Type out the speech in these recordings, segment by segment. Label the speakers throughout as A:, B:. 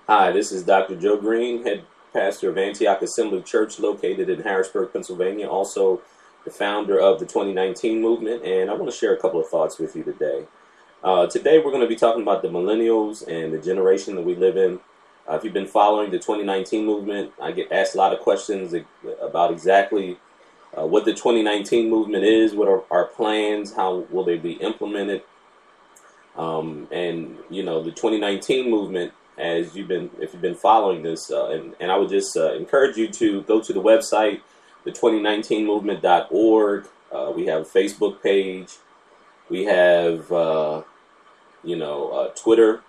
A: Hi, this is Dr. Joe Green, head pastor of Antioch Assembly Church located in Harrisburg, Pennsylvania, also the founder of the 2019 movement, and I want to share a couple of thoughts with you today. Today we're going to be talking about the millennials and the generation that we live in. If you've been following the 2019 movement, I get asked a lot of questions about exactly what the 2019 movement is, what are our plans, how will they be implemented, and the 2019 movement. If you've been following this, and I would just encourage you to go to the website, the2019movement.org. We have a Facebook page. We have, Twitter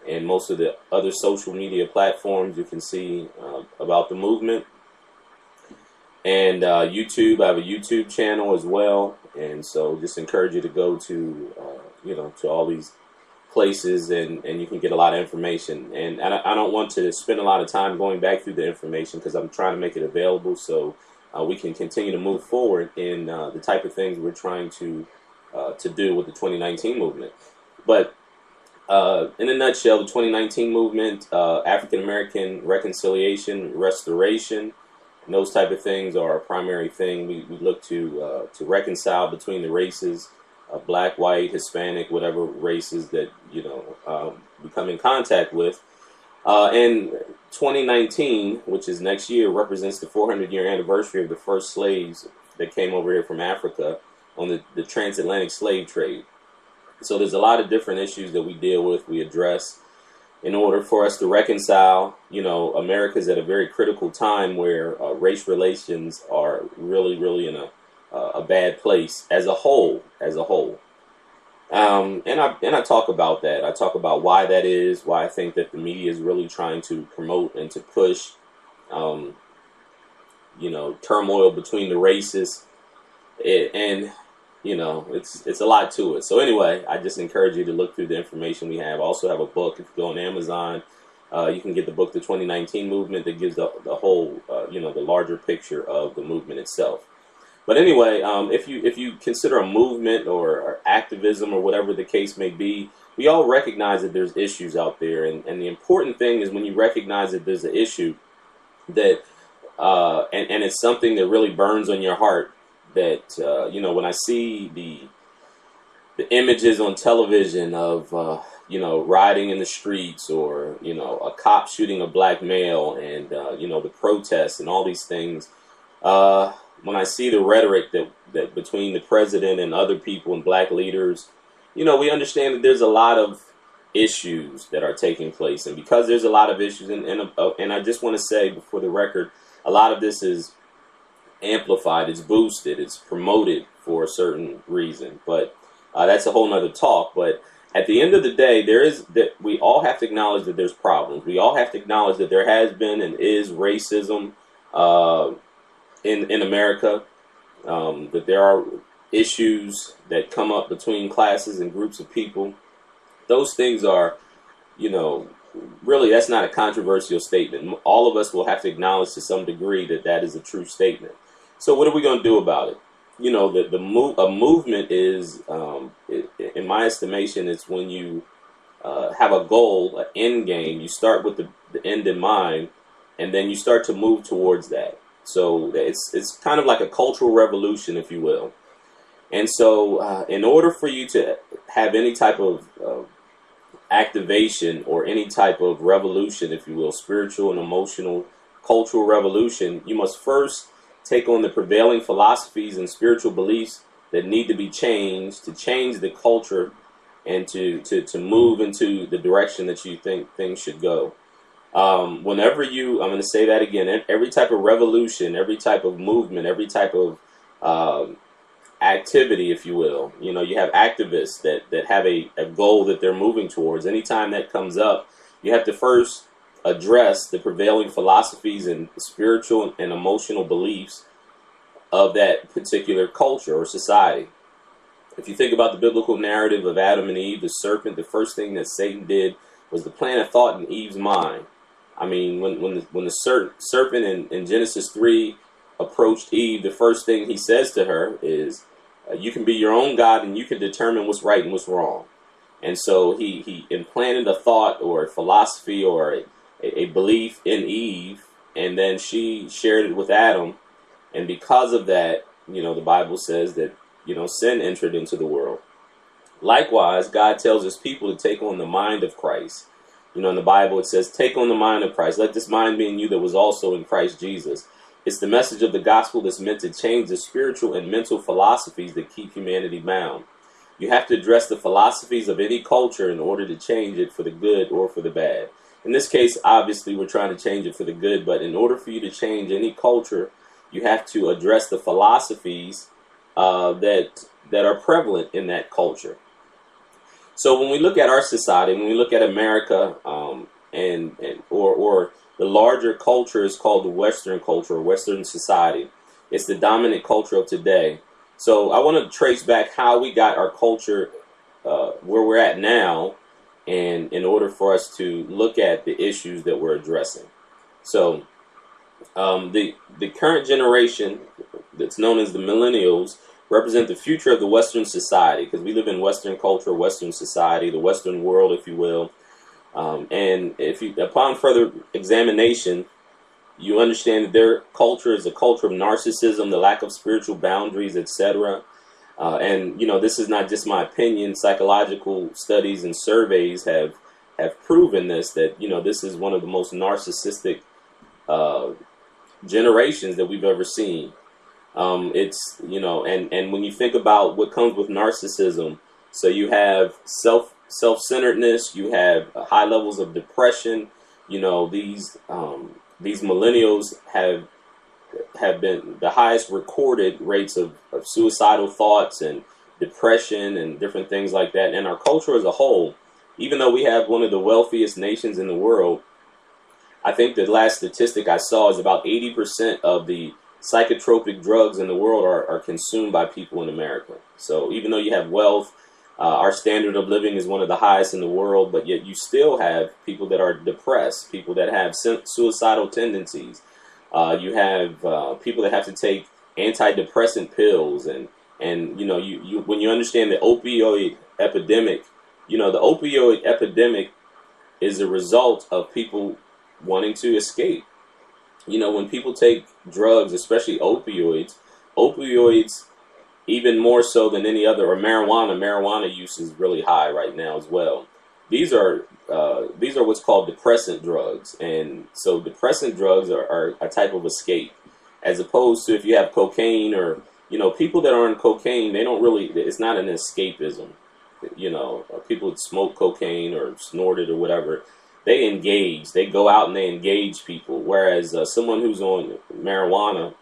A: and most of the other social media platforms. You can see about the movement. And YouTube, I have a YouTube channel as well. And so just encourage you to go to, to all these places, and you can get a lot of information. And I don't want to spend a lot of time going back through the information because I'm trying to make it available so we can continue to move forward in the type of things we're trying to do with the 2019 movement. But in a nutshell, the 2019 movement, African American reconciliation, restoration, and those type of things are a primary thing. We look to reconcile between the races. Black, white, Hispanic, whatever races that we come in contact with. And 2019, which is next year, represents the 400-year anniversary of the first slaves that came over here from Africa on the transatlantic slave trade. So there's a lot of different issues that we deal with, we address, in order for us to reconcile. America's at a very critical time where race relations are really, really in a bad place as a whole. And I talk about that. I talk about why that is, why I think that the media is really trying to promote and to push, turmoil between the races. It's a lot to it. So anyway, I just encourage you to look through the information we have. I also have a book. If you go on Amazon, you can get the book, The 2019 Movement, that gives the whole, the larger picture of the movement itself. But anyway, if you consider a movement or activism or whatever the case may be, we all recognize that there's issues out there. And the important thing is when you recognize that there's an issue that, and it's something that really burns on your heart, that, when I see the images on television of, riding in the streets, or, a cop shooting a black male, and, the protests and all these things, when I see the rhetoric that between the president and other people and black leaders, we understand that there's a lot of issues that are taking place. And because there's a lot of issues, and I just want to say before the record, a lot of this is amplified, it's boosted, it's promoted for a certain reason. But that's a whole nother talk. But at the end of the day, we all have to acknowledge that there's problems. We all have to acknowledge that there has been and is racism in America, that there are issues that come up between classes and groups of people. Those things are, really, that's not a controversial statement. All of us will have to acknowledge to some degree that that is a true statement. So what are we going to do about it? A movement is, in my estimation, it's when you have a goal, an end game. You start with the end in mind, and then you start to move towards that. So it's kind of like a cultural revolution, if you will. And so in order for you to have any type of activation or any type of revolution, if you will, spiritual and emotional, cultural revolution, you must first take on the prevailing philosophies and spiritual beliefs that need to be changed to change the culture and to move into the direction that you think things should go. I'm going to say that again, every type of revolution, every type of movement, every type of activity, if you will, you have activists that have a goal that they're moving towards. Anytime that comes up, you have to first address the prevailing philosophies and spiritual and emotional beliefs of that particular culture or society. If you think about the biblical narrative of Adam and Eve, the serpent, the first thing that Satan did was to plant a thought in Eve's mind. I mean, when the serpent in Genesis 3 approached Eve, the first thing he says to her is, you can be your own God and you can determine what's right and what's wrong. And so he implanted a thought or a philosophy or a belief in Eve, and then she shared it with Adam, and because of that, the Bible says that sin entered into the world. Likewise, God tells his people to take on the mind of Christ. In the Bible it says, take on the mind of Christ. Let this mind be in you that was also in Christ Jesus. It's the message of the gospel that's meant to change the spiritual and mental philosophies that keep humanity bound. You have to address the philosophies of any culture in order to change it for the good or for the bad. In this case, obviously, we're trying to change it for the good, but in order for you to change any culture, you have to address the philosophies that are prevalent in that culture. So when we look at our society, when we look at America, or the larger culture is called the Western culture or Western society. It's the dominant culture of today. So I want to trace back how we got our culture where we're at now, and in order for us to look at the issues that we're addressing. So the current generation that's known as the millennials represent the future of the Western society, because we live in Western culture, Western society, the Western world, if you will. And upon further examination, you understand that their culture is a culture of narcissism, the lack of spiritual boundaries, etc. And this is not just my opinion. Psychological studies and surveys have proven this, that this is one of the most narcissistic generations that we've ever seen. It's and when you think about what comes with narcissism, so you have self-centeredness, you have high levels of depression. These millennials have been the highest recorded rates of suicidal thoughts and depression and different things like that. And our culture as a whole, even though we have one of the wealthiest nations in the world, I think the last statistic I saw is about 80% of the psychotropic drugs in the world are consumed by people in America. So even though you have wealth, our standard of living is one of the highest in the world, but yet you still have people that are depressed, people that have suicidal tendencies. You have people that have to take antidepressant pills, and you when you understand the opioid epidemic, the opioid epidemic is a result of people wanting to escape. When people take drugs, especially opioids, even more so than any other, or marijuana use is really high right now as well. These are what's called depressant drugs, and so depressant drugs are a type of escape, as opposed to if you have cocaine, or people that are on cocaine, they don't really, it's not an escapism. People that smoke cocaine or snort it or whatever, they engage, they go out and they engage people, whereas someone who's on marijuana,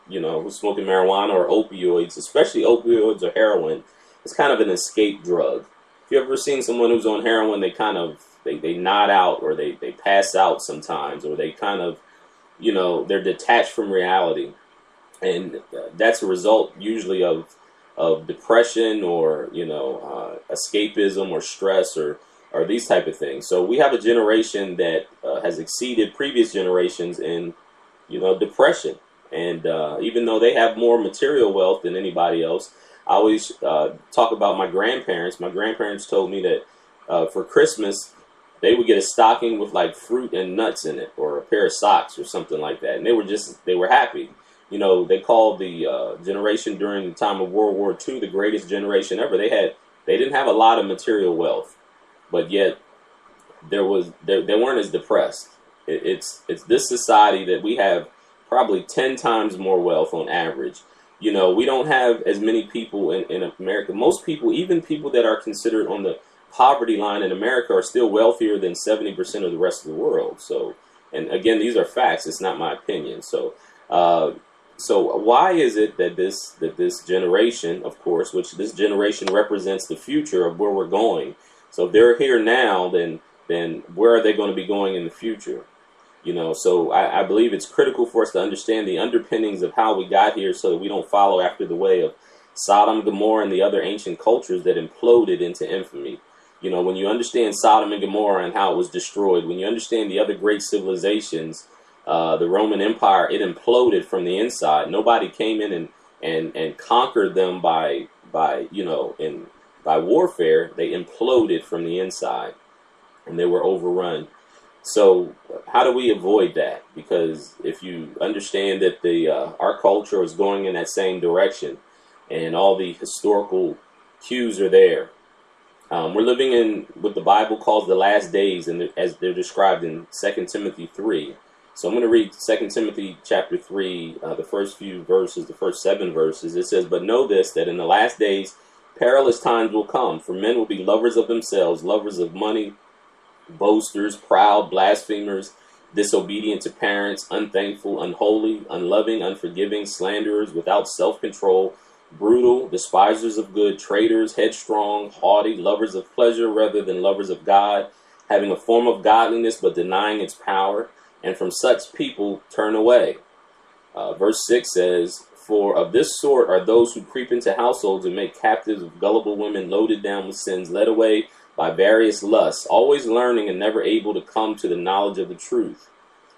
A: who's smoking marijuana or opioids, especially opioids or heroin, it's kind of an escape drug. If you ever seen someone who's on heroin, they kind of, they nod out, or they pass out sometimes, or they kind of, they're detached from reality. And that's a result usually of depression, or, escapism, or stress, or these type of things. So we have a generation that has exceeded previous generations in, depression. And even though they have more material wealth than anybody else, I always talk about my grandparents. My grandparents told me that for Christmas, they would get a stocking with like fruit and nuts in it, or a pair of socks or something like that. And they were happy. They called the generation during the time of World War II the greatest generation ever. They didn't have a lot of material wealth, but yet they weren't as depressed. It's this society that we have probably 10 times more wealth on average. We don't have as many people in America. Most people, even people that are considered on the poverty line in America, are still wealthier than 70% of the rest of the world. So, and again, these are facts. It's not my opinion. So why is it that this generation, of course, which this generation represents the future of where we're going. So if they're here now, then where are they going to be going in the future? So I believe it's critical for us to understand the underpinnings of how we got here, so that we don't follow after the way of Sodom, Gomorrah, and the other ancient cultures that imploded into infamy. When you understand Sodom and Gomorrah and how it was destroyed, when you understand the other great civilizations, the Roman Empire, it imploded from the inside. Nobody came in and conquered them by warfare. They imploded from the inside, and they were overrun. So how do we avoid that? Because if you understand that our culture is going in that same direction, and all the historical cues are there, we're living in what the Bible calls the last days, and as they're described in 2 Timothy 3. So I'm going to read 2 Timothy chapter 3, the first few verses, the first 7 verses. It says, "But know this, that in the last days perilous times will come, for men will be lovers of themselves, lovers of money, boasters, proud, blasphemers, disobedient to parents, unthankful, unholy, unloving, unforgiving, slanderers, without self-control, brutal, despisers of good, traitors, headstrong, haughty, lovers of pleasure rather than lovers of God, having a form of godliness but denying its power. And from such people turn away." Verse 6 says, "For of this sort are those who creep into households and make captives of gullible women, loaded down with sins, led away by various lusts, always learning and never able to come to the knowledge of the truth."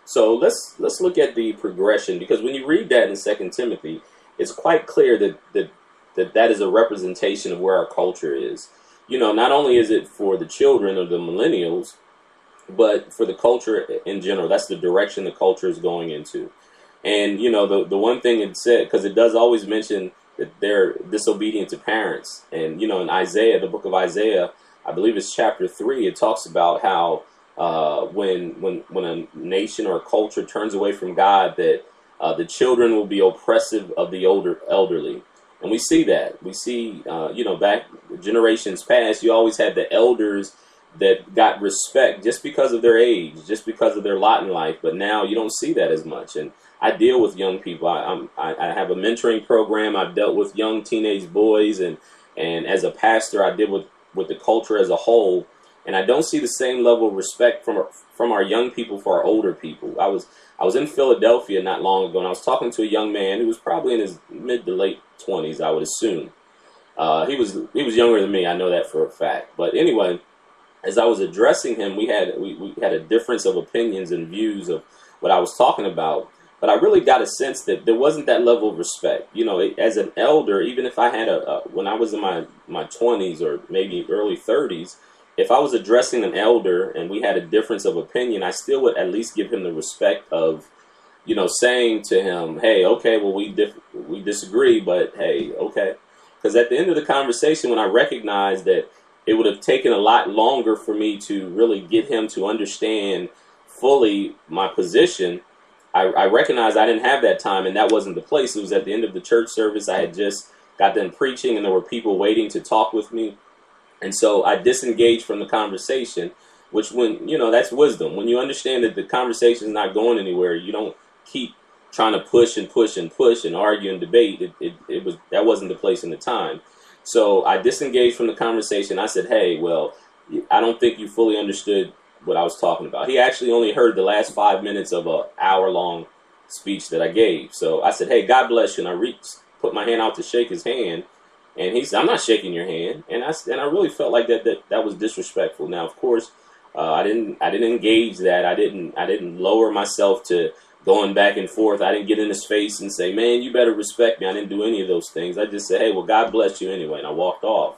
A: So let's look at the progression, because when you read that in 2 Timothy, it's quite clear that is a representation of where our culture is. Not only is it for the children of the millennials, but for the culture in general. That's the direction the culture is going into. And, the one thing it said, because it does always mention that they're disobedient to parents. And, in Isaiah, the book of Isaiah, I believe it's chapter 3, it talks about how when a nation or a culture turns away from God, that the children will be oppressive of the elderly. And we see that. We see, back generations past, you always had the elders that got respect just because of their age, just because of their lot in life. But now you don't see that as much. And I deal with young people. I have a mentoring program. I've dealt with young teenage boys, and as a pastor, I deal with the culture as a whole. And I don't see the same level of respect from our young people for our older people. I was in Philadelphia not long ago, and I was talking to a young man who was probably in his mid to late 20s, I would assume. He was younger than me. I know that for a fact. But anyway, as I was addressing him, we had a difference of opinions and views of what I was talking about. But I really got a sense that there wasn't that level of respect. As an elder, even if I had when I was in my 20s or maybe early 30s, if I was addressing an elder and we had a difference of opinion, I still would at least give him the respect of, saying to him, "Hey, okay, well, we disagree, but hey, okay." Because at the end of the conversation, when I recognized that it would have taken a lot longer for me to really get him to understand fully my position, I recognized I didn't have that time, and that wasn't the place. It was at the end of the church service. I had just got done preaching, and there were people waiting to talk with me. And so I disengaged from the conversation, which that's wisdom. When you understand that the conversation is not going anywhere, you don't keep trying to push and push and push and argue and debate. That wasn't the place and the time. So I disengaged from the conversation. I said, "Hey, well, I don't think you fully understood what I was talking about." He actually only heard the last 5 minutes of an hour-long speech that I gave. So I said, "Hey, God bless you." And I put my hand out to shake his hand. And he said, "I'm not shaking your hand." And I really felt like that was disrespectful. Now, of course, I didn't engage that. I didn't lower myself to going back and forth. I didn't get in his face and say, "Man, you better respect me." I didn't do any of those things. I just said, "Hey, well, God bless you anyway," and I walked off.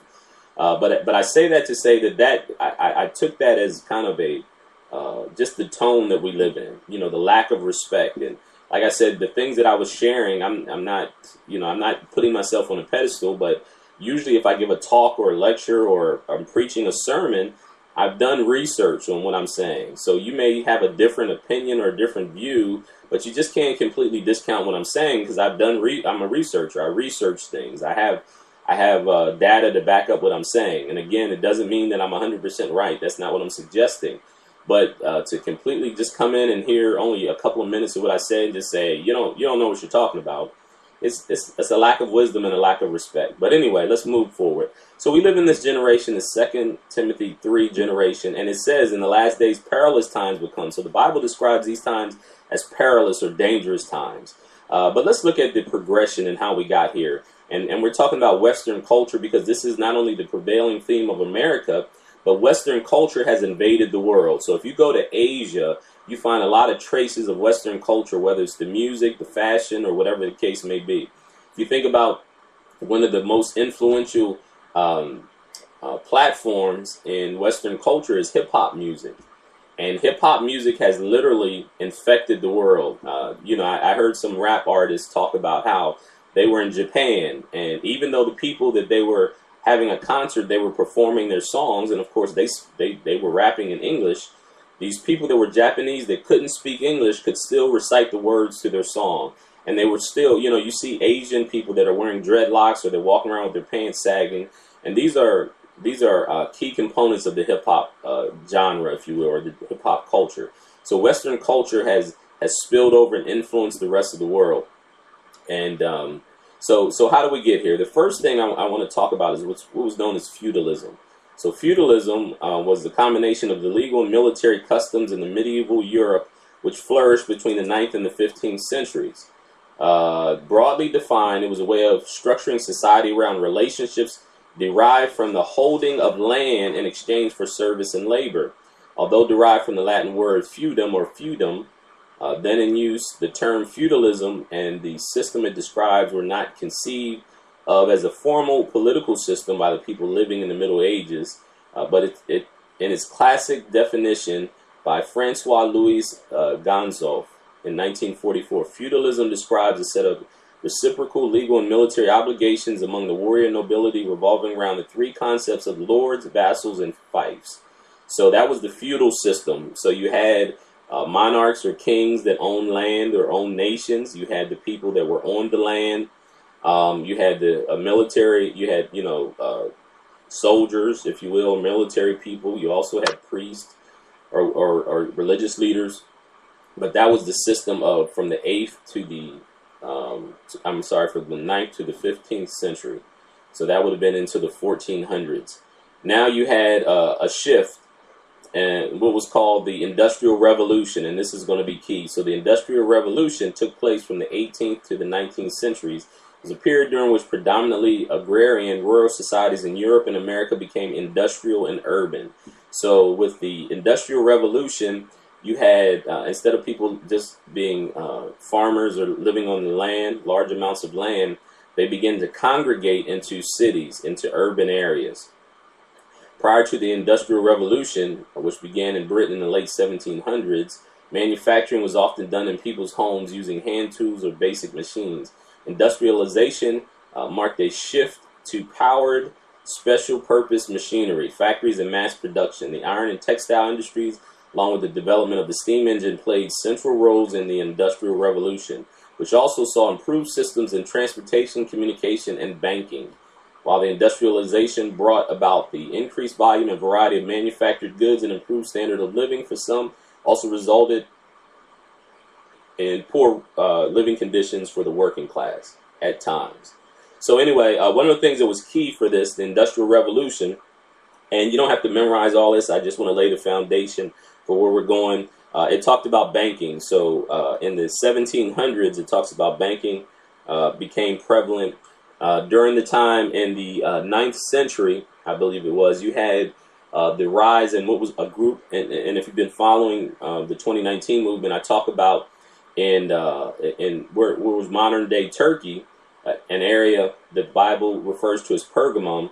A: But I say that to say that I took that as kind of just the tone that we live in. The lack of respect. And like I said, the things that I was sharing, I'm not putting myself on a pedestal, but usually if I give a talk or a lecture or I'm preaching a sermon, I've done research on what I'm saying. So you may have a different opinion or a different view, but you just can't completely discount what I'm saying, because I'm a researcher. I research things. I have data to back up what I'm saying. And again, it doesn't mean that I'm 100% right. That's not what I'm suggesting. But to completely just come in and hear only a couple of minutes of what I say and just say, you don't know what you're talking about, it's a lack of wisdom and a lack of respect. But anyway, let's move forward. So we live in this generation, the 2 Timothy 3 generation, and it says in the last days perilous times will come. So the Bible describes these times as perilous or dangerous times. But let's look at the progression and how we got here. And we're talking about Western culture, because this is not only the prevailing theme of America, but Western culture has invaded the world. So if you go to Asia, you find a lot of traces of Western culture, whether it's the music, the fashion, or whatever the case may be. If you think about one of the most influential platforms in Western culture is hip-hop music. And hip hop music has literally infected the world. I heard some rap artists talk about how they were in Japan, and even though the people that they were having a concert, they were performing their songs, and of course they were rapping in English. These people that were Japanese that couldn't speak English could still recite the words to their song, and they were still, you see Asian people that are wearing dreadlocks or they're walking around with their pants sagging, and these are key components of the hip hop genre, if you will, or the hip hop culture. So Western culture has spilled over and influenced the rest of the world. And so how do we get here? The first thing I want to talk about is what was known as feudalism. So feudalism was the combination of the legal and military customs in the medieval Europe, which flourished between the 9th and the 15th centuries. Broadly defined, it was a way of structuring society around relationships derived from the holding of land in exchange for service and labor. Although derived from the Latin word feudum or feudum, then in use, the term feudalism and the system it describes were not conceived of as a formal political system by the people living in the Middle Ages, but it in its classic definition by Francois Louis Gonzalez in 1944, feudalism describes a set of reciprocal legal and military obligations among the warrior nobility revolving around the three concepts of lords, vassals, and fiefs. So that was the feudal system. So you had monarchs or kings that owned land or owned nations. You had the people that were on the land. You had the military. You had, soldiers, if you will, military people. You also had priests or religious leaders. But that was the system of from the 8th to the from the 9th to the 15th century. So that would have been into the 1400s. Now you had a shift and what was called the Industrial Revolution, and this is going to be key. So the Industrial Revolution took place from the 18th to the 19th centuries. It was a period during which predominantly agrarian rural societies in Europe and America became industrial and urban. So with the Industrial Revolution, you had, instead of people just being farmers or living on the land, large amounts of land, they began to congregate into cities, into urban areas. Prior to the Industrial Revolution, which began in Britain in the late 1700s, manufacturing was often done in people's homes using hand tools or basic machines. Industrialization marked a shift to powered, special-purpose machinery, factories, and mass production. The iron and textile industries, along with the development of the steam engine, played central roles in the Industrial Revolution, which also saw improved systems in transportation, communication, and banking. While the industrialization brought about the increased volume and variety of manufactured goods and improved standard of living for some, also resulted in poor living conditions for the working class at times. So anyway, one of the things that was key for this, the Industrial Revolution, and you don't have to memorize all this, I just want to lay the foundation for where we're going. It talked about banking. So in the 1700s, it talks about banking became prevalent. During the time in the 9th century, I believe it was, you had the rise in what was a group, and if you've been following the 2019 movement, I talk about in where was modern day Turkey, an area the Bible refers to as Pergamum.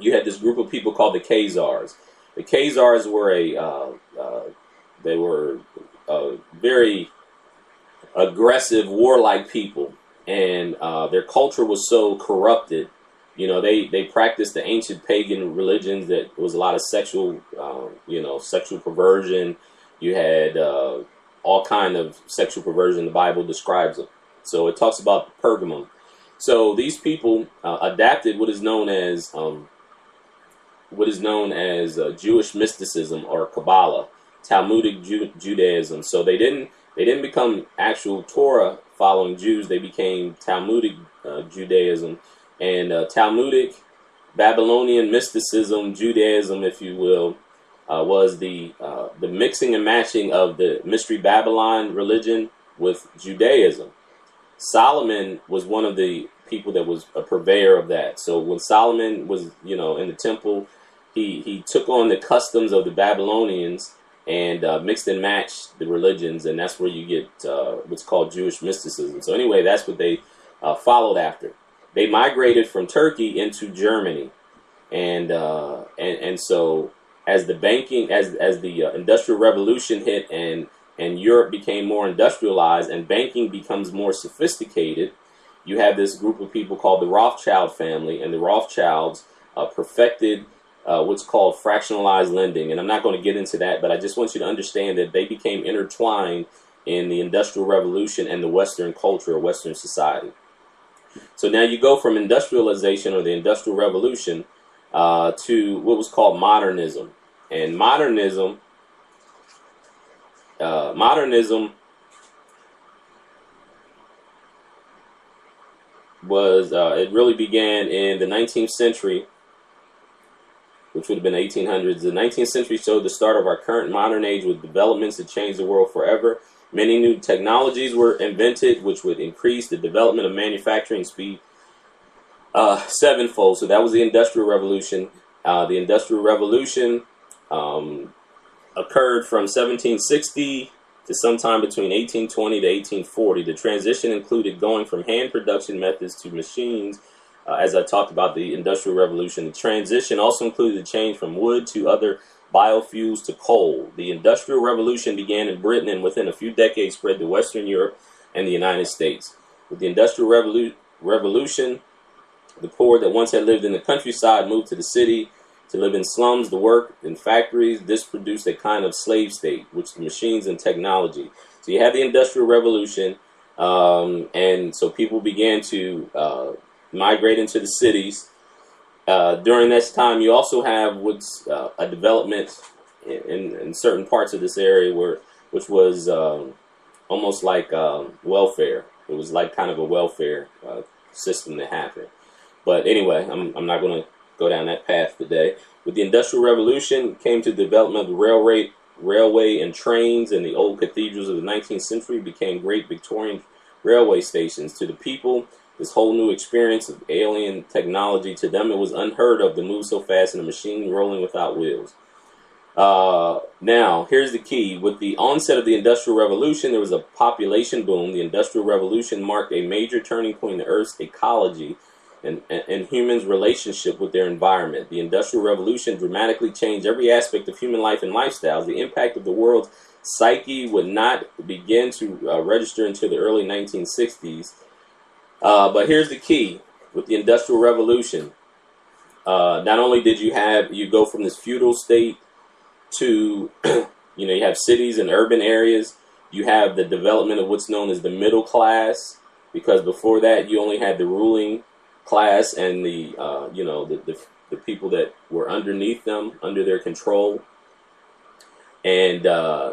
A: You had this group of people called the Khazars. The Khazars were very aggressive, warlike people. And their culture was so corrupted, they practiced the ancient pagan religions that was a lot of sexual perversion. You had all kind of sexual perversion. The Bible describes it. So it talks about Pergamum. So these people adapted what is known as Jewish mysticism or Kabbalah, Talmudic Judaism. So they didn't become actual Torah following Jews. They became Talmudic Judaism, and Talmudic Babylonian mysticism, Judaism, if you will, was the mixing and matching of the Mystery Babylon religion with Judaism. Solomon was one of the people that was a purveyor of that. So when Solomon was, in the temple, he took on the customs of the Babylonians and mixed and matched the religions, and that's where you get what's called Jewish mysticism. So anyway, that's what they followed after. They migrated from Turkey into Germany, and so as the banking, as the Industrial Revolution hit, and Europe became more industrialized and banking becomes more sophisticated, you have this group of people called the Rothschild family, and the Rothschilds perfected what's called fractionalized lending. And I'm not going to get into that, but I just want you to understand that they became intertwined in the Industrial Revolution and the Western culture or Western society. So now you go from industrialization or the Industrial Revolution to what was called modernism. And modernism was, it really began in the 19th century, which would have been 1800s. The 19th century showed the start of our current modern age with developments that changed the world forever. Many new technologies were invented, which would increase the development of manufacturing speed sevenfold. So that was the Industrial Revolution. The Industrial Revolution occurred from 1760 to sometime between 1820 to 1840. The transition included going from hand production methods to machines. As I talked about the Industrial Revolution, the transition also included the change from wood to other biofuels to coal. The Industrial Revolution began in Britain and within a few decades spread to Western Europe and the United States. With the Industrial Revolution, the poor that once had lived in the countryside moved to the city to live in slums, to work in factories. This produced a kind of slave state, which the machines and technology. So you had the Industrial Revolution, and so people began to migrate into the cities. During this time, you also have what's a development in certain parts of this area which was almost like welfare. It was like kind of a welfare system that happened. But anyway, I'm not going to go down that path today. With the Industrial Revolution came to the development of the railway and trains, and the old cathedrals of the 19th century became great Victorian railway stations. To the people, this whole new experience of alien technology, to them it was unheard of to move so fast in a machine rolling without wheels. Now, here's the key. With the onset of the Industrial Revolution, there was a population boom. The Industrial Revolution marked a major turning point in the Earth's ecology and humans' relationship with their environment. The Industrial Revolution dramatically changed every aspect of human life and lifestyles. The impact of the world's psyche would not begin to register until the early 1960s. But here's the key. With the Industrial Revolution, not only did you go from this feudal state to, you have cities and urban areas. You have the development of what's known as the middle class, because before that you only had the ruling class and the people that were underneath them, under their control. And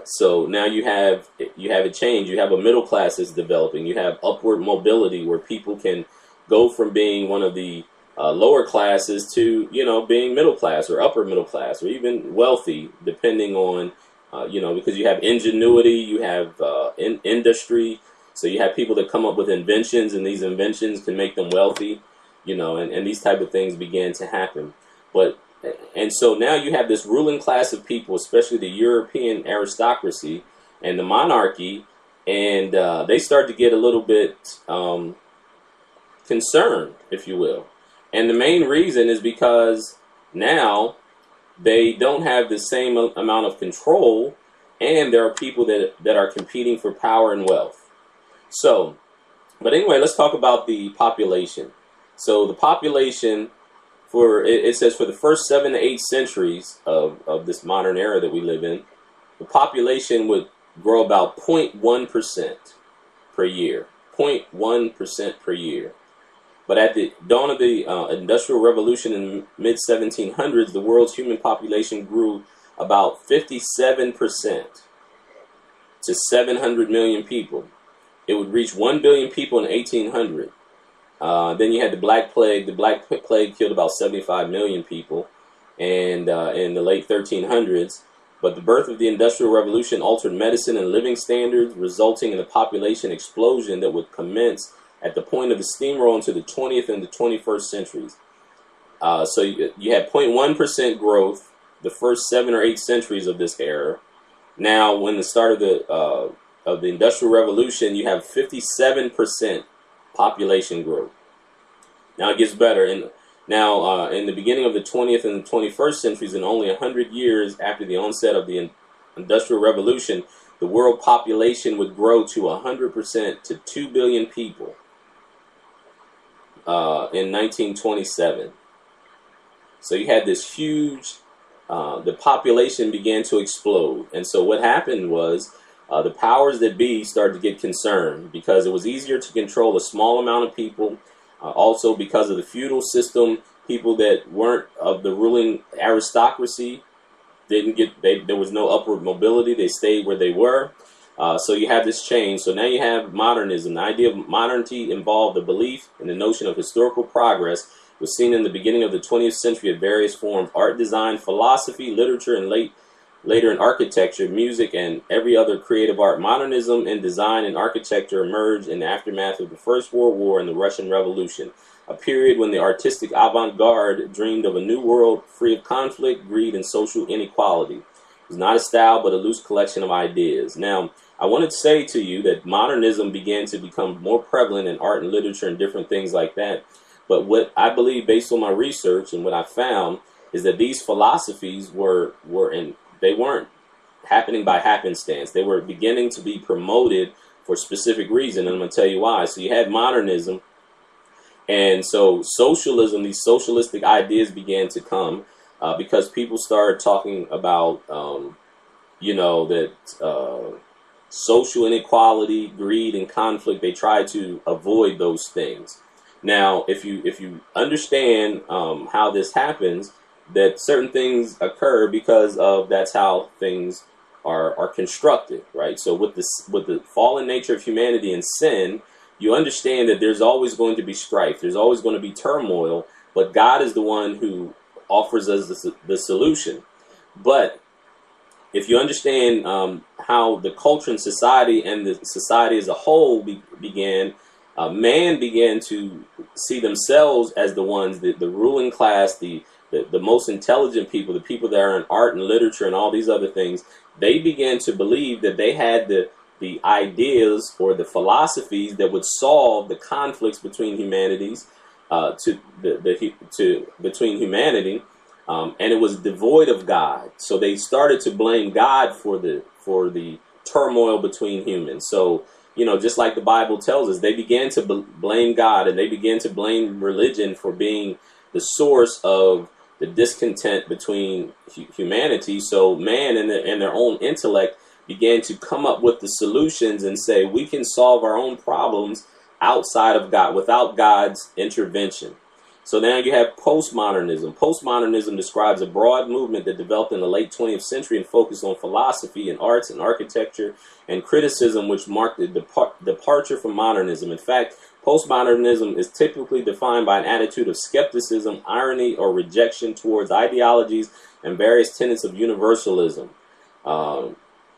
A: so now you have a change. You have a middle class that's developing. You have upward mobility where people can go from being one of the lower classes to being middle class or upper middle class or even wealthy, depending on because you have ingenuity, you have industry. So you have people that come up with inventions, and these inventions can make them wealthy. And these type of things began to happen. And so now you have this ruling class of people, especially the European aristocracy and the monarchy, and they start to get a little bit concerned, if you will. And the main reason is because now they don't have the same amount of control, and there are people that are competing for power and wealth. So, but anyway, let's talk about the population. So the population, it says for the first 7 to 8 centuries of this modern era that we live in, the population would grow about 0.1% per year. 0.1% per year. But at the dawn of the Industrial Revolution in the mid-1700s, the world's human population grew about 57% to 700 million people. It would reach 1 billion people in 1800. Then you had the Black Plague. The Black Plague killed about 75 million people and in the late 1300s. But the birth of the Industrial Revolution altered medicine and living standards, resulting in a population explosion that would commence at the point of the steamroll into the 20th and the 21st centuries. So you had 0.1% growth the first 7 or 8 centuries of this era. Now, when the start of the Industrial Revolution, you have 57% population growth. Now it gets better. Now, in the beginning of the 20th and the 21st centuries, and only 100 years after the onset of the Industrial Revolution, the world population would grow to 100% to 2 billion people in 1927. So you had this huge, the population began to explode. And so what happened was the powers that be started to get concerned because it was easier to control a small amount of people. Also because of the feudal system, people that weren't of the ruling aristocracy didn't get, there was no upward mobility. They stayed where they were. So you have this change. So now you have modernism. The idea of modernity involved the belief in the notion of historical progress was seen in the beginning of the 20th century in various forms: art, design, philosophy, literature, and later in architecture, music, and every other creative art. Modernism in design and architecture emerged in the aftermath of the First World War and the Russian Revolution, a period when the artistic avant-garde dreamed of a new world free of conflict, greed, and social inequality. It was not a style, but a loose collection of ideas. Now, I wanted to say to you that modernism began to become more prevalent in art and literature and different things like that. But what I believe, based on my research and what I found, is that these philosophies they weren't happening by happenstance. They were beginning to be promoted for a specific reason, and I'm going to tell you why. So you had modernism, and so socialism, these socialistic ideas began to come because people started talking about, that social inequality, greed, and conflict. They tried to avoid those things. Now, if you understand how this happens, that certain things occur because of that's how things are constructed, right? So with the fallen nature of humanity and sin, you understand that there's always going to be strife, there's always going to be turmoil, but God is the one who offers us the solution. But if you understand how the culture and society and the society as a whole began, man began to see themselves as the ones, the ruling class, the most intelligent people, the people that are in art and literature and all these other things. They began to believe that they had the ideas or the philosophies that would solve the conflicts between humanities, between humanity, and it was devoid of God. So they started to blame God for the turmoil between humans. So, just like the Bible tells us, they began to blame God, and they began to blame religion for being the source of the discontent between humanity. So man in their own intellect began to come up with the solutions and say, we can solve our own problems outside of God, without God's intervention. So now you have postmodernism. Postmodernism describes a broad movement that developed in the late 20th century and focused on philosophy and arts and architecture and criticism, which marked the departure from modernism. In fact, postmodernism is typically defined by an attitude of skepticism, irony, or rejection towards ideologies and various tenets of universalism,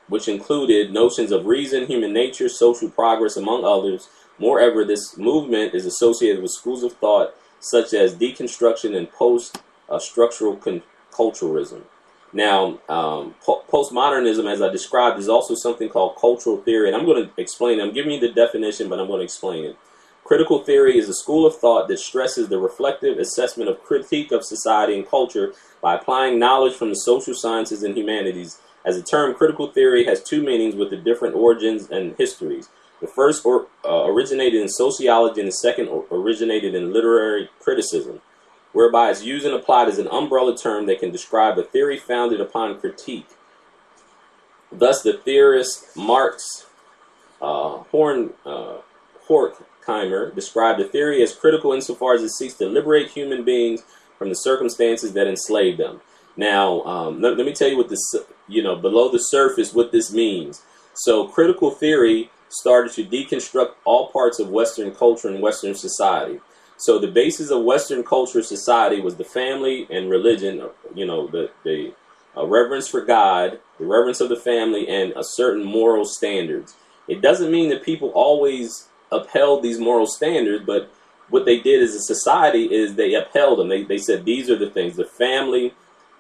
A: which included notions of reason, human nature, social progress, among others. Moreover, this movement is associated with schools of thought such as deconstruction and post-structural culturalism. Now, postmodernism, as I described, is also something called cultural theory, and I'm going to explain it. I'm giving you the definition, but I'm going to explain it. Critical theory is a school of thought that stresses the reflective assessment of critique of society and culture by applying knowledge from the social sciences and humanities. As a term, critical theory has two meanings with the different origins and histories. The first originated in sociology, and the second originated in literary criticism, whereby it's used and applied as an umbrella term that can describe a theory founded upon critique. Thus, the theorist Marx Horkheimer described the theory as critical insofar as it seeks to liberate human beings from the circumstances that enslave them. Now, let me tell you what this, below the surface, what this means. So, critical theory started to deconstruct all parts of Western culture and Western society. So the basis of Western culture society was the family and religion, the reverence for God, the reverence of the family, and a certain moral standards. It doesn't mean that people always upheld these moral standards, but what they did as a society is they upheld them. They said these are the things. The family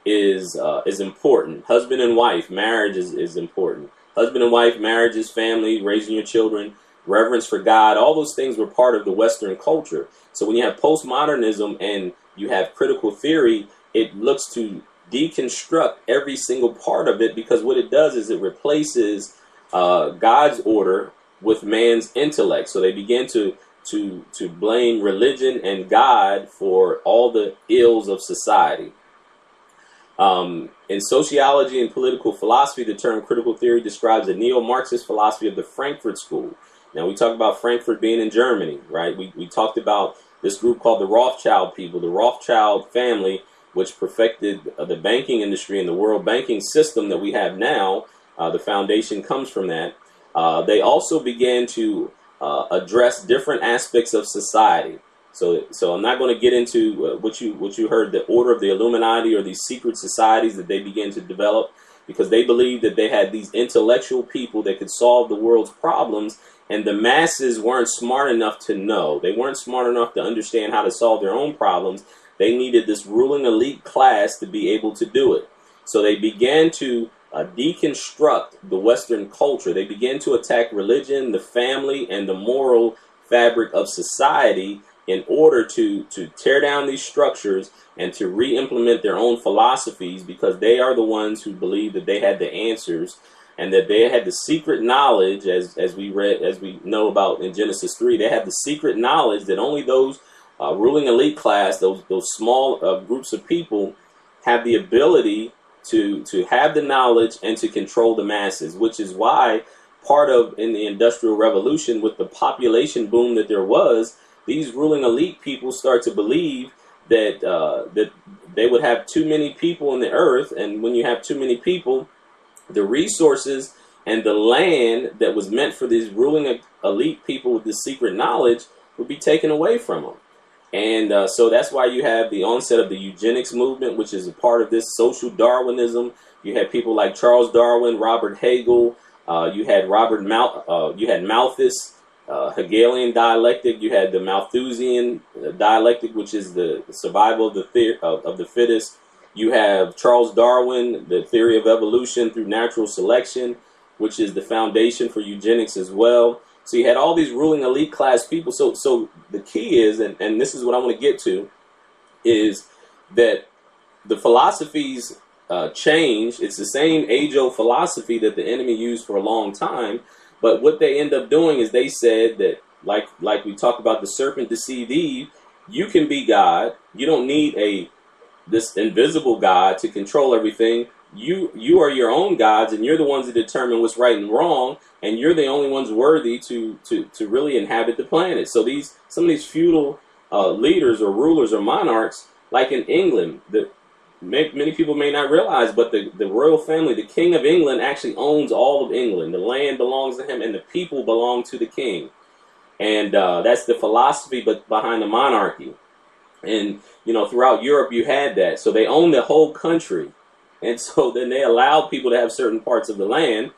A: is important. Husband and wife, marriage is important. Husband and wife, marriages, family, raising your children, reverence for God, all those things were part of the Western culture. So when you have postmodernism and you have critical theory, it looks to deconstruct every single part of it, because what it does is it replaces God's order with man's intellect. So they begin to blame religion and God for all the ills of society. In sociology and political philosophy, the term critical theory describes a neo-Marxist philosophy of the Frankfurt School. Now, we talked about Frankfurt being in Germany, right? We talked about this group called the Rothschild people, the Rothschild family, which perfected the banking industry and the world banking system that we have now. The foundation comes from that. They also began to address different aspects of society. So I'm not going to get into what you heard, the order of the Illuminati or these secret societies that they began to develop, because they believed that they had these intellectual people that could solve the world's problems, and the masses weren't smart enough to know. They weren't smart enough to understand how to solve their own problems. They needed this ruling elite class to be able to do it. So they began to deconstruct the Western culture. They began to attack religion, the family, and the moral fabric of society in order to tear down these structures and to re-implement their own philosophies, because they are the ones who believed that they had the answers and that they had the secret knowledge, as we know about in Genesis 3. They had the secret knowledge that only those ruling elite class, those small groups of people, have the ability to have the knowledge and to control the masses, which is why part of, in the Industrial Revolution, with the population boom that there was, these ruling elite people start to believe that that they would have too many people on the earth, and when you have too many people, the resources and the land that was meant for these ruling elite people with this secret knowledge would be taken away from them. And so that's why you have the onset of the eugenics movement, which is a part of this social Darwinism. You had people like Charles Darwin, Robert Hegel. You had Malthus, Hegelian dialectic. You had the Malthusian dialectic, which is the survival of the fittest. You have Charles Darwin, the theory of evolution through natural selection, which is the foundation for eugenics as well. So you had all these ruling elite class people. So the key is, and this is what I want to get to, is that the philosophies change. It's the same age-old philosophy that the enemy used for a long time. But what they end up doing is they said that, like we talked about, the serpent deceived Eve, you can be God. You don't need this invisible God to control everything. You are your own gods, and you're the ones that determine what's right and wrong, and you're the only ones worthy to really inhabit the planet. So some of these feudal leaders or rulers or monarchs, like in England, many people may not realize, but the royal family, the King of England, actually owns all of England. The land belongs to him, and the people belong to the king. And that's the philosophy behind the monarchy. And, throughout Europe, you had that. So they owned the whole country. And so then they allowed people to have certain parts of the land.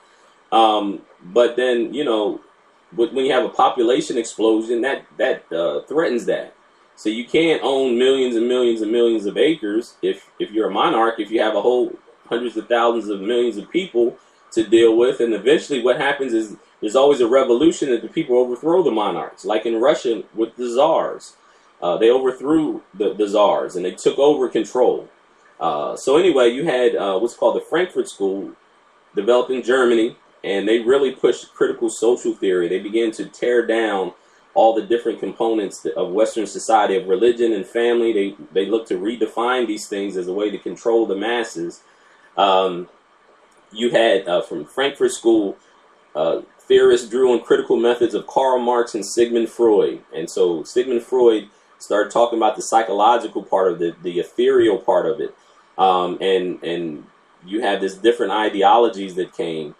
A: But then, when you have a population explosion, that threatens that. So you can't own millions and millions and millions of acres if you're a monarch, if you have a whole hundreds of thousands of millions of people to deal with. And eventually what happens is there's always a revolution that the people overthrow the monarchs, like in Russia with the czars. They overthrew the czars and they took over control. So anyway, you had what's called the Frankfurt School developed in Germany, and they really pushed critical social theory. They began to tear down all the different components of Western society, of religion and family. They look to redefine these things as a way to control the masses. You had, from Frankfurt School, theorists drew on critical methods of Karl Marx and Sigmund Freud. And so Sigmund Freud started talking about the psychological part of it, the ethereal part of it. And you had this different ideologies that came.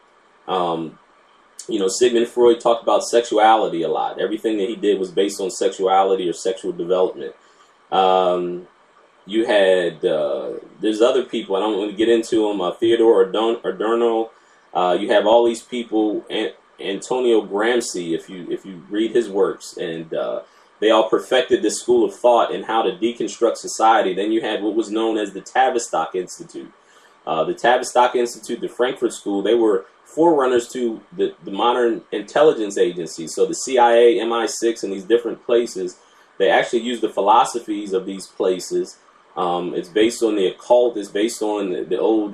A: Sigmund Freud talked about sexuality a lot. Everything that he did was based on sexuality or sexual development. You had, there's other people, I don't want to get into them, Theodore Adorno. You have all these people, Antonio Gramsci, if you read his works, and they all perfected this school of thought and how to deconstruct society. Then you had what was known as the Tavistock Institute. The Tavistock Institute, the Frankfurt School, they were forerunners to the modern intelligence agencies. So the CIA, MI6, and these different places They actually use the philosophies of these places. It's based on the occult. It's based on the old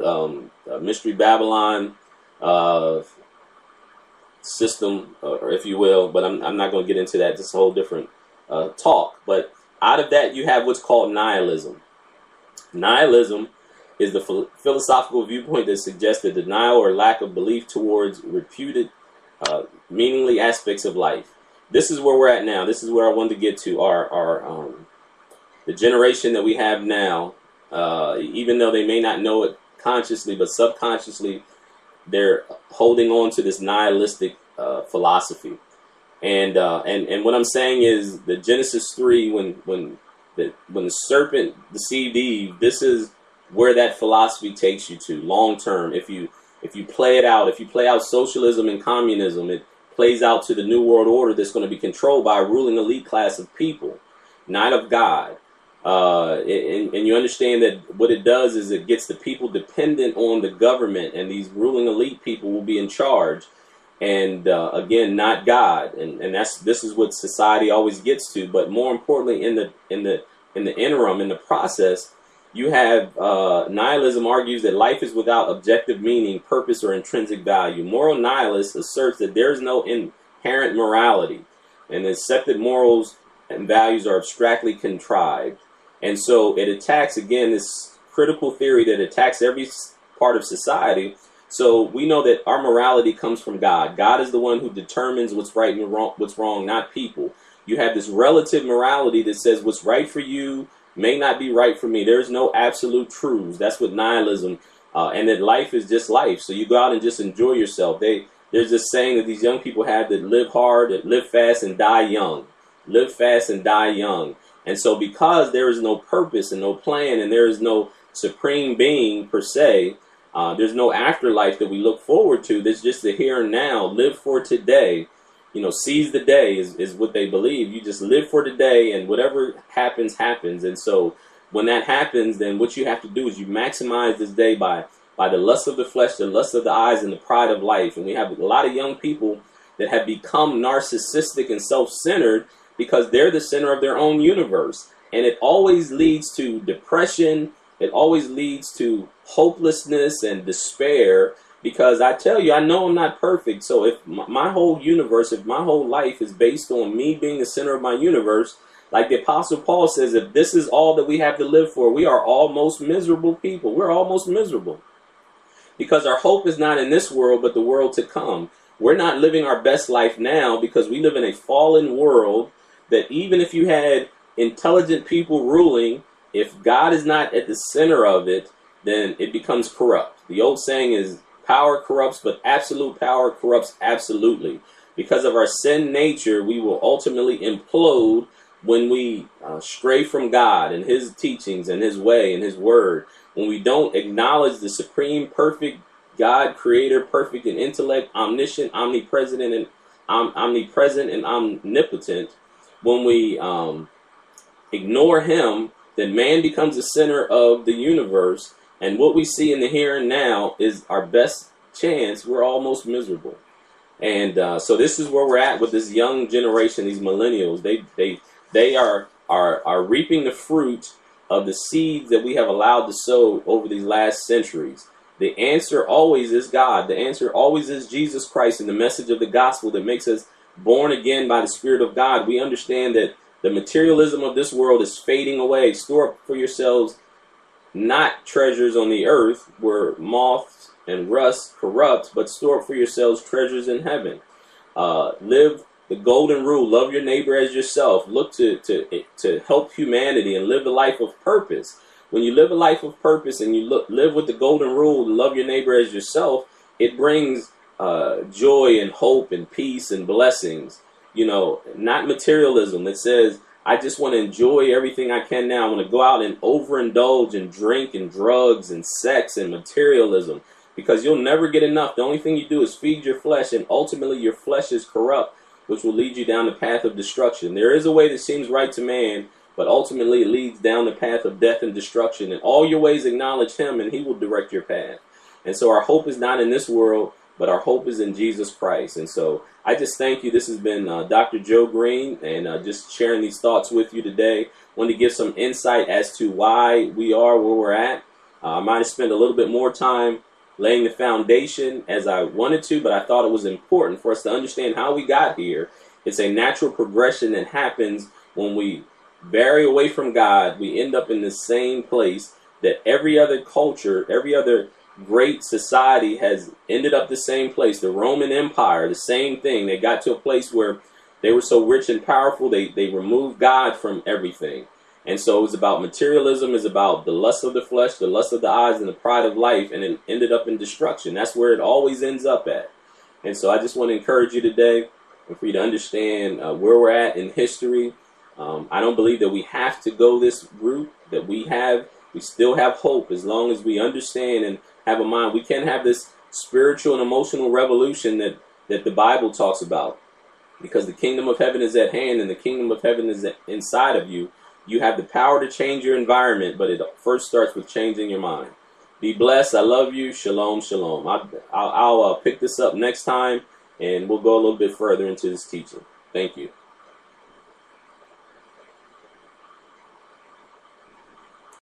A: Mystery Babylon system, or if you will. But I'm not going to get into that. It's a whole different talk. But out of that, you have what's called nihilism. Nihilism is the philosophical viewpoint that suggests the denial or lack of belief towards reputed meaningly aspects of life. This is where we're at now. This is where I wanted to get to. The generation that we have now, even though they may not know it consciously, but subconsciously, they're holding on to this nihilistic philosophy. And what I'm saying is the Genesis 3, when the serpent deceived Eve, this is where that philosophy takes you to long term. If you play it out, if you play out socialism and communism, it plays out to the New World Order that's going to be controlled by a ruling elite class of people, not of God. And you understand that what it does is it gets the people dependent on the government, and these ruling elite people will be in charge. And again, not God. And this is what society always gets to. But more importantly, in the interim, in the process, you have nihilism argues that life is without objective meaning, purpose, or intrinsic value. Moral nihilist asserts that there is no inherent morality, and accepted morals and values are abstractly contrived. And so it attacks, again, this critical theory that attacks every part of society. So we know that our morality comes from God. God is the one who determines what's right and what's wrong, not people. You have this relative morality that says what's right for you may not be right for me. There's no absolute truths. That's what nihilism, and that life is just life. So you go out and just enjoy yourself. There's this saying that these young people have, that live hard, that live fast and die young. Live fast and die young. And so because there is no purpose and no plan, and there is no supreme being per se, there's no afterlife that we look forward to. There's just the here and now. Live for today. Seize the day is what they believe. You just live for today, and whatever happens, happens. And so when that happens, then what you have to do is you maximize this day by the lust of the flesh, the lust of the eyes, and the pride of life. And we have a lot of young people that have become narcissistic and self-centered because they're the center of their own universe. And it always leads to depression. It always leads to hopelessness and despair, because I tell you, I know I'm not perfect. So if my whole universe, if my whole life is based on me being the center of my universe, like the Apostle Paul says, if this is all that we have to live for, we are almost miserable people. We're almost miserable because our hope is not in this world, but the world to come. We're not living our best life now because we live in a fallen world that even if you had intelligent people ruling, if God is not at the center of it, then it becomes corrupt. The old saying is, power corrupts, but absolute power corrupts absolutely. Because of our sin nature, we will ultimately implode when we stray from God and His teachings and His way and His word. When we don't acknowledge the supreme, perfect God, creator, perfect in intellect, omniscient, omnipresent, and omnipotent. When we ignore Him, then man becomes the center of the universe. And what we see in the here and now is our best chance. We're almost miserable. And so this is where we're at with this young generation, these millennials. They are reaping the fruit of the seeds that we have allowed to sow over these last centuries. The answer always is God. The answer always is Jesus Christ and the message of the gospel that makes us born again by the Spirit of God. We understand that the materialism of this world is fading away. Store up for yourselves not treasures on the earth where moths and rust corrupt, but store up for yourselves treasures in heaven. Live the golden rule. Love your neighbor as yourself. Look to help humanity and live a life of purpose. When you live a life of purpose and you live with the golden rule, love your neighbor as yourself, it brings joy and hope and peace and blessings. Not materialism that says, I just want to enjoy everything I can now. I want to go out and overindulge and drink and drugs and sex and materialism, because you'll never get enough. The only thing you do is feed your flesh, and ultimately your flesh is corrupt, which will lead you down the path of destruction. There is a way that seems right to man, but ultimately it leads down the path of death and destruction. And all your ways acknowledge Him, and He will direct your path. And so our hope is not in this world, but our hope is in Jesus Christ. And so I just thank you. This has been Dr. Joe Green, and just sharing these thoughts with you today. Want to give some insight as to why we are where we're at. I might have spent a little bit more time laying the foundation as I wanted to, but I thought it was important for us to understand how we got here. It's a natural progression that happens when we vary away from God. We end up in the same place that every other culture, every other great society has ended up the same place. The Roman Empire, the same thing. They got to a place where they were so rich and powerful, they removed God from everything. And so it was about materialism, is about the lust of the flesh, the lust of the eyes, and the pride of life, and it ended up in destruction. That's where it always ends up at. And so I just want to encourage you today, and for you to understand where we're at in history. I don't believe that we have to go this route, that we still have hope as long as we understand and have a mind. We can have this spiritual and emotional revolution that the Bible talks about, because the kingdom of heaven is at hand and the kingdom of heaven is inside of you. You have the power to change your environment, but it first starts with changing your mind. Be blessed. I love you. Shalom, shalom. I'll pick this up next time, and we'll go a little bit further into this teaching. Thank you.